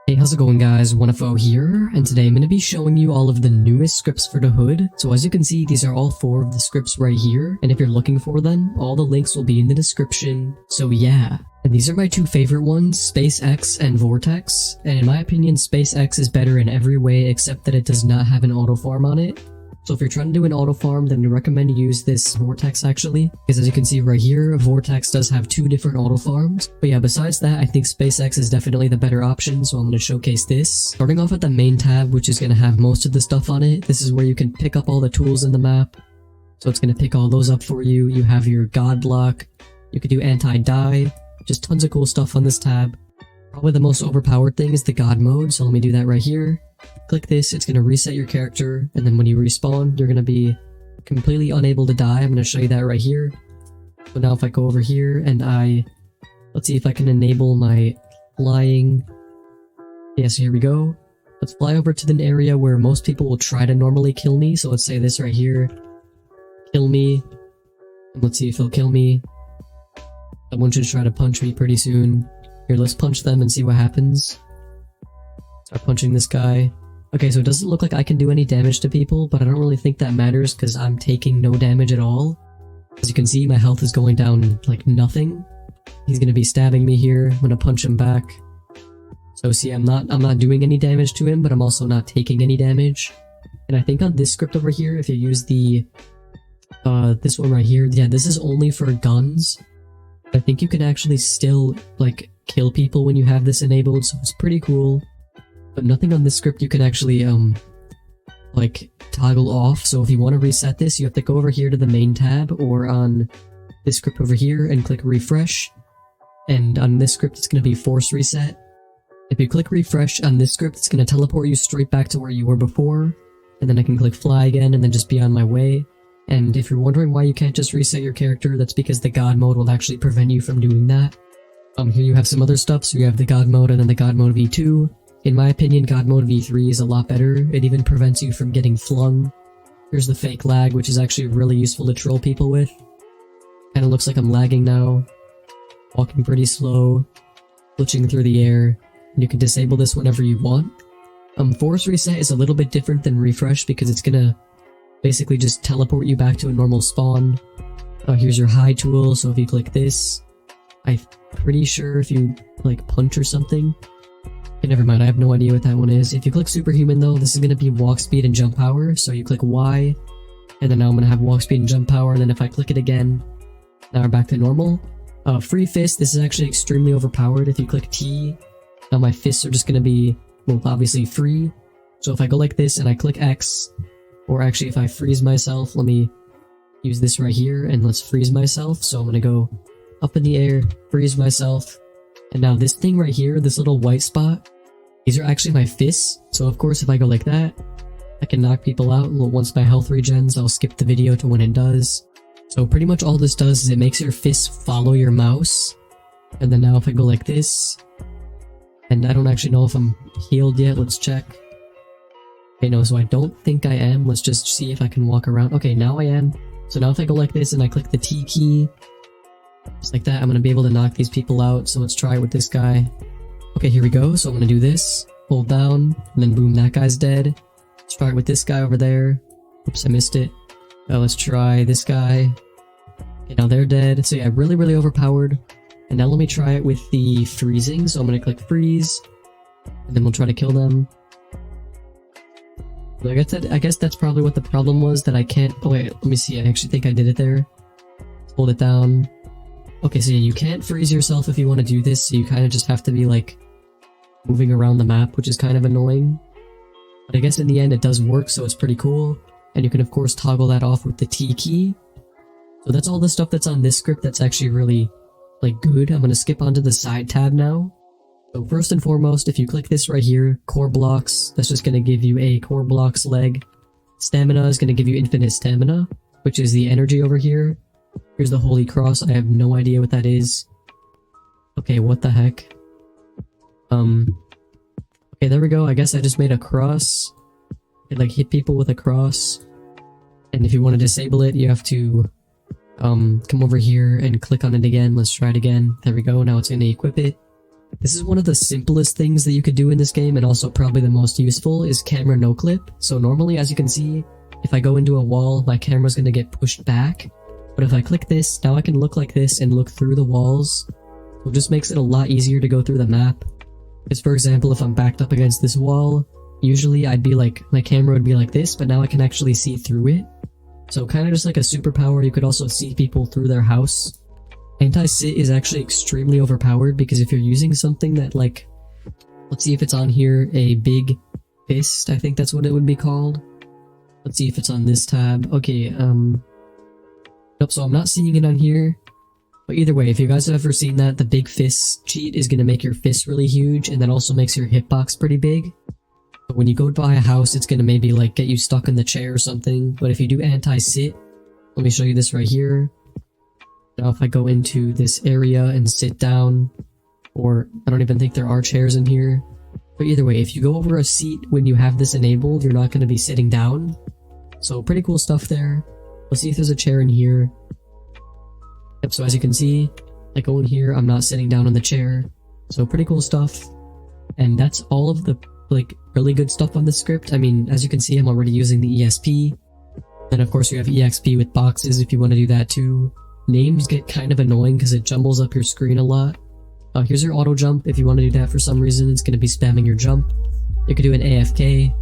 Hey, how's it going guys? 1FO here, and today I'm going to be showing you all of the newest scripts for the hood. So as you can see, these are all 4 of the scripts right here, and if you're looking for them, all the links will be in the description. So yeah, and these are my 2 favorite ones, SpaceX and Vortex, and in my opinion, SpaceX is better in every way except that it does not have an auto farm on it. So if you're trying to do an auto farm, then I recommend you use this Vortex actually, because as you can see right here, Vortex does have 2 different auto farms. But yeah, besides that, I think SpaceX is definitely the better option, so I'm going to showcase this. Starting off at the main tab, which is going to have most of the stuff on it, this is where you can pick up all the tools in the map. So it's going to pick all those up for you. You have your God block, you could do anti-die, just tons of cool stuff on this tab. Probably the most overpowered thing is the God mode, so let me do that right here. Click this, it's going to reset your character, and then when you respawn, you're going to be completely unable to die. I'm going to show you that right here. So now if I go over here and let's see if I can enable my flying. Yeah, so here we go. Let's fly over to the area where most people will try to normally kill me. So let's say this right here. Kill me. And let's see if he'll kill me. Someone should try to punch me pretty soon. Here, let's punch them and see what happens. Start punching this guy. Okay, so it doesn't look like I can do any damage to people, but I don't really think that matters because I'm taking no damage at all. As you can see, my health is going down like nothing. He's gonna be stabbing me here. I'm gonna punch him back. So see, I'm not doing any damage to him, but I'm also not taking any damage. And I think on this script over here, if you use the this one right here, yeah, this is only for guns. I think you can actually still like kill people when you have this enabled, so it's pretty cool. But nothing on this script you can actually, like, toggle off. So if you want to reset this, you have to go over here to the main tab, or on this script over here, and click refresh. And on this script, it's going to be force reset. If you click refresh on this script, it's going to teleport you straight back to where you were before. And then I can click fly again, and then just be on my way. And if you're wondering why you can't just reset your character, that's because the God mode will actually prevent you from doing that. Here you have some other stuff, so you have the God mode and then the God mode V2. In my opinion, God mode V3 is a lot better. It even prevents you from getting flung. Here's the fake lag, which is actually really useful to troll people with. Kinda looks like I'm lagging now. Walking pretty slow. Glitching through the air. And you can disable this whenever you want. Force reset is a little bit different than refresh because it's gonna basically just teleport you back to a normal spawn. Here's your high tool, so if you click this, I'm pretty sure if you like punch or something. Okay, never mind, I have no idea what that one is. If you click superhuman though, this is going to be walk speed and jump power, so you click Y, and then now I'm going to have walk speed and jump power, and then if I click it again, now we're back to normal. Free fist, this is actually extremely overpowered. If you click T, now my fists are just going to be, well, obviously free. So if I go like this and I click X, or actually if I freeze myself, let me use this right here, and let's freeze myself. So I'm going to go up in the air, freeze myself, and now this thing right here, this little white spot, these are actually my fists. So of course if I go like that, I can knock people out. Well, once my health regens, I'll skip the video to when it does. So pretty much all this does is it makes your fists follow your mouse. And then now if I go like this, and I don't actually know if I'm healed yet, let's check. Okay, no, so I don't think I am. Let's just see if I can walk around. Okay, now I am. So now if I go like this and I click the T key, just like that, I'm going to be able to knock these people out. So let's try it with this guy. Okay, here we go. So I'm going to do this. Hold down. And then boom, that guy's dead. Let's try it with this guy over there. Oops, I missed it. Let's try this guy. Okay, now they're dead. So yeah, really overpowered. And now let me try it with the freezing. So I'm going to click freeze. And then we'll try to kill them. So I guess that's probably what the problem was, that I can't... Oh wait, let me see. I actually think I did it there. Hold it down. Okay, so yeah, you can't freeze yourself if you want to do this, so you kind of just have to be, like, moving around the map, which is kind of annoying. But I guess in the end it does work, so it's pretty cool. And you can, of course, toggle that off with the T key. So that's all the stuff that's on this script that's actually really, like, good. I'm going to skip onto the side tab now. So first and foremost, if you click this right here, core blocks, that's just going to give you a core blocks leg. Stamina is going to give you infinite stamina, which is the energy over here. Here's the Holy Cross, I have no idea what that is. Okay, what the heck? Okay, there we go, I guess I just made a cross. It like hit people with a cross. And if you want to disable it, you have to come over here and click on it again. Let's try it again. There we go, now it's going to equip it. This is one of the simplest things that you could do in this game, and also probably the most useful, is camera no clip. So normally, as you can see, if I go into a wall, my camera's gonna get pushed back. But if I click this, now I can look like this and look through the walls. So it just makes it a lot easier to go through the map. Because for example, if I'm backed up against this wall, usually I'd be like, my camera would be like this, but now I can actually see through it. So kind of just like a superpower. You could also see people through their house. Anti-sit is actually extremely overpowered because if you're using something that like, let's see if it's on here, a big fist, I think that's what it would be called. Let's see if it's on this tab. Okay, nope, so I'm not seeing it on here. But either way, if you guys have ever seen that, the big fist cheat is going to make your fist really huge, and that also makes your hitbox pretty big. But when you go to buy a house, it's going to maybe like get you stuck in the chair or something. But if you do anti-sit, let me show you this right here. Now if I go into this area and sit down, or I don't even think there are chairs in here. But either way, if you go over a seat when you have this enabled, you're not going to be sitting down. So pretty cool stuff there. Let's see if there's a chair in here. Yep, so as you can see, I go in here, I'm not sitting down on the chair. So pretty cool stuff. And that's all of the like really good stuff on this script. I mean, as you can see, I'm already using the ESP. Then of course you have EXP with boxes if you want to do that too. Names get kind of annoying because it jumbles up your screen a lot. Here's your auto jump. If you want to do that for some reason, it's going to be spamming your jump. You could do an AFK,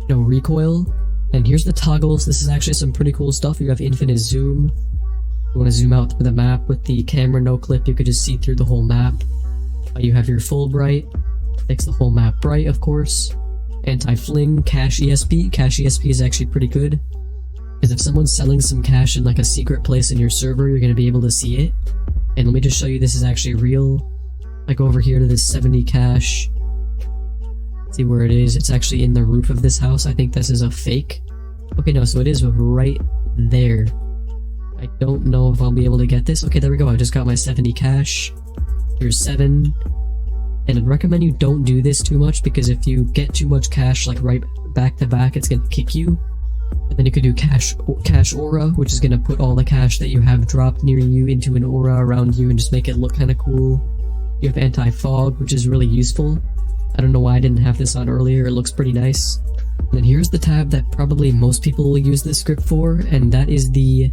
no recoil. And here's the toggles. This is actually some pretty cool stuff. You have infinite zoom. You want to zoom out through the map with the camera no clip, you could just see through the whole map. You have your full bright, makes the whole map bright, of course. Anti-fling, cache ESP. Cache ESP is actually pretty good, because if someone's selling some cash in like a secret place in your server, you're going to be able to see it. And let me just show you this is actually real. I go over here to this 70 cache. See where it is. It's actually in the roof of this house. I think this is a fake. Okay, no, so it is right there. I don't know if I'll be able to get this. Okay, there we go. I just got my 70 cash. Here's 7. And I'd recommend you don't do this too much, because if you get too much cash like right back to back, it's gonna kick you. And then you could do cash aura, which is gonna put all the cash that you have dropped near you into an aura around you and just make it look kind of cool. You have anti-fog, which is really useful. I don't know why I didn't have this on earlier. It looks pretty nice. And then here's the tab that probably most people will use this script for, and that is the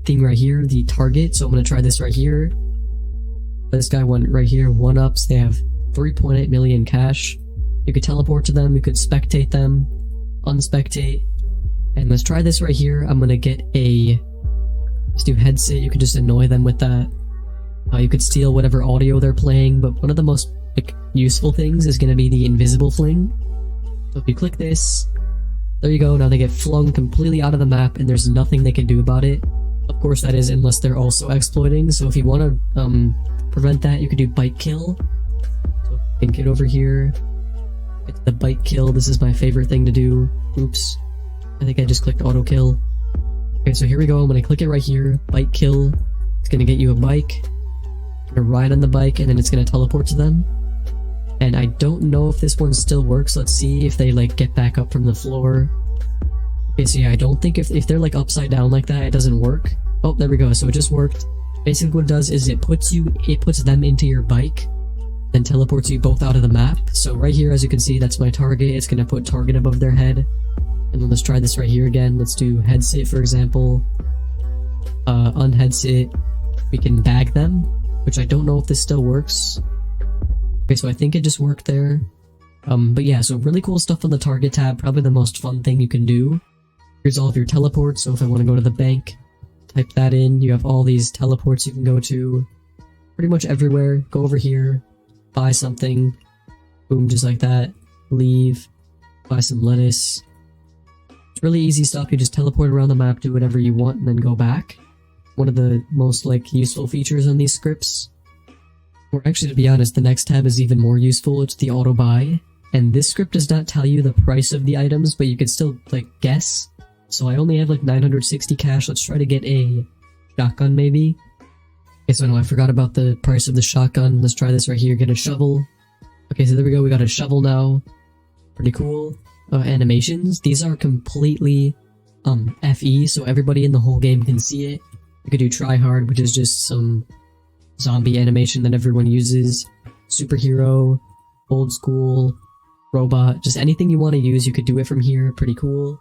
thing right here, the target. So I'm gonna try this right here. This guy went right here, 1-ups. They have 3.8 million cash. You could teleport to them, you could spectate them, unspectate. And let's try this right here. I'm gonna get a... Let's do headset. You could just annoy them with that. You could steal whatever audio they're playing, but one of the most useful things is gonna be the invisible fling. So if you click this, there you go. Now they get flung completely out of the map, and there's nothing they can do about it. Of course, that is unless they're also exploiting. So if you want to prevent that, you could do bite kill. So you can get over here. It's the bite kill. This is my favorite thing to do. Oops. I think I just clicked auto kill. Okay, so here we go. I'm going to click it right here. Bite kill. It's going to get you a bike. You're going to ride on the bike, and then it's going to teleport to them. And I don't know if this one still works. Let's see if they like get back up from the floor. Okay, so yeah, I don't think if they're like upside down like that, it doesn't work. Oh, there we go. So it just worked. Basically what it does is it puts them into your bike, then teleports you both out of the map. So right here, as you can see, that's my target. It's gonna put target above their head. And then let's try this right here again. Let's do headset, for example. Unheadset. We can bag them, which I don't know if this still works. Okay, so I think it just worked there. But yeah, so really cool stuff on the target tab. Probably the most fun thing you can do. Here's all of your teleports. So if I want to go to the bank, type that in. You have all these teleports you can go to pretty much everywhere. Go over here, buy something, boom, just like that. Leave, buy some lettuce. It's really easy stuff. You just teleport around the map, do whatever you want, and then go back. One of the most useful features on these scripts. Or actually, to be honest, the next tab is even more useful. It's the auto buy. And this script does not tell you the price of the items, but you can still guess. So I only have 960 cash. Let's try to get a shotgun maybe. Okay, so no, I forgot about the price of the shotgun. Let's try this right here. Get a shovel. Okay, so there we go. We got a shovel now. Pretty cool. Animations. These are completely FE, so everybody in the whole game can see it. You could do try hard, which is just some zombie animation that everyone uses. superhero, old school, robot, just anything you want to use, you could do it from here. Pretty cool.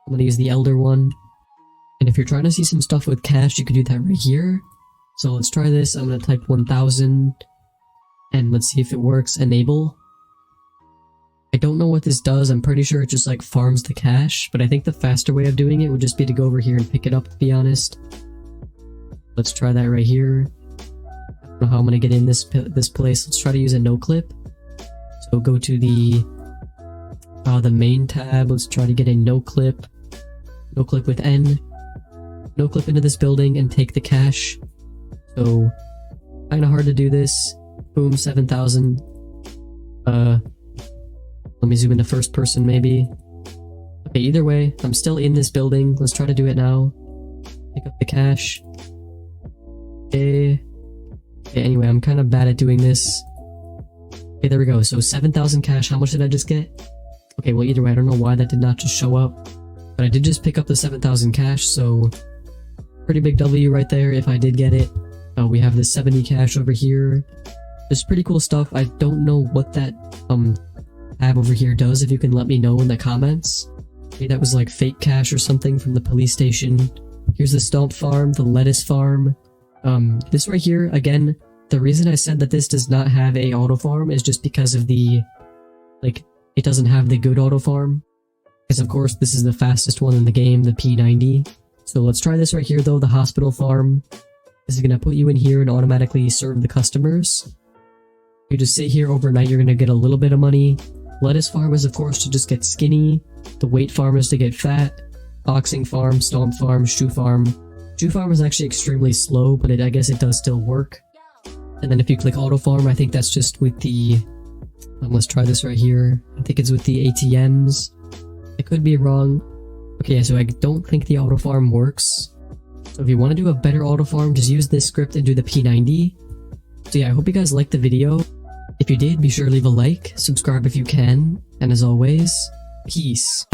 I'm gonna use the elder one. And if you're trying to see some stuff with cash, you could do that right here. So let's try this. I'm gonna type 1000 and let's see if it works. Enable. I don't know what this does. I'm pretty sure it just like farms the cash, but I think the faster way of doing it would just be to go over here and pick it up, to be honest. Let's try that right here. I don't know how I'm gonna get in this place. Let's try to use a no clip. So go to the main tab. Let's try to get a no clip with N. No clip into this building and take the cash. So kind of hard to do this. Boom, 7,000. Let me zoom into first person maybe. Okay, either way, I'm still in this building. Let's try to do it now. Pick up the cash. Okay, anyway, I'm kind of bad at doing this. Okay, there we go. So 7,000 cash. How much did I just get? Okay, well, either way, I don't know why that did not just show up. But I did just pick up the 7,000 cash, so pretty big W right there if I did get it. We have this 70 cash over here. There's pretty cool stuff. I don't know what that tab over here does. If you can let me know in the comments. Maybe that was like fake cash or something from the police station. Here's the stomp farm, the lettuce farm. This right here, again, the reason I said that this does not have a auto farm is just because of the, like, it doesn't have the good auto farm. Because of course this is the fastest one in the game, the P90. So let's try this right here though, the hospital farm. This is gonna put you in here and automatically serve the customers. You just sit here overnight, you're gonna get a little bit of money. Lettuce farm is of course to just get skinny. The weight farm is to get fat. Boxing farm, stomp farm, shoe farm. Shoe farm is actually extremely slow, but I guess it does still work. And then if you click auto farm, I think that's just with the... let's try this right here. I think it's with the ATMs. I could be wrong. Okay, so I don't think the auto farm works. So if you want to do a better auto farm, just use this script and do the P90. So yeah, I hope you guys liked the video. If you did, be sure to leave a like, subscribe if you can, and as always, peace.